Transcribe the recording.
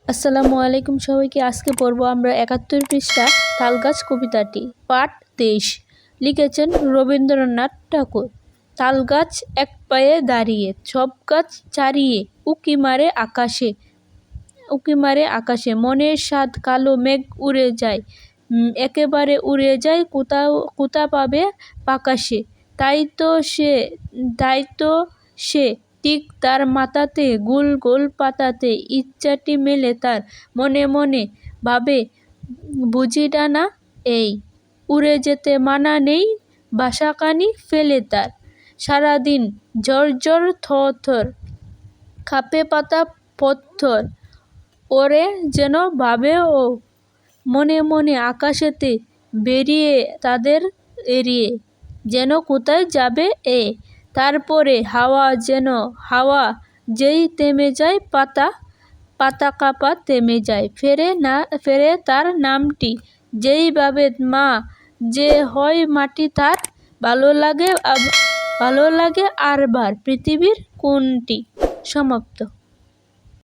আসসালামু আলাইকুম সবাইকে। আজকে পড়ব আমরা ৭১ পৃষ্ঠা তালগাছ কবিতাটি, পাঠ ২৩। লিখেছেন রবীন্দ্রনাথ ঠাকুর। তালগাছ এক পায়ে দাঁড়িয়ে, সব গাছ চারিয়ে, উঁকি মারে আকাশে, মনের সাধ কালো মেঘ উড়ে যায়, একেবারে উড়ে যায়, কোথা পাবে পাকাশে। তাই তো সে ঠিক তার মাথাতে, গোল গোল পাতাতে, ইচ্ছাটি মেলে তার, মনে মনে ভাবে বুঝি ডানা এই, উড়ে যেতে মানা নেই, বাসাখানি ফেলে তার। সারাদিন ঝর ঝর থর থর, কাঁপে পাতা পত্থর, ওরে যেন ভাবে ও, মনে মনে আকাশেতে বেরিয়ে তাদের এড়িয়ে, যেন কোথায় যাবে এ। তারপরে হাওয়া যেই থেমে যায়, পাতা কাঁপা থেমে যায়, ফেরে তার নামটি, যেই ভাবে মা, যে হয় মাটি তার। ভালো লাগে আরবার পৃথিবীর কোনটি। সমাপ্ত।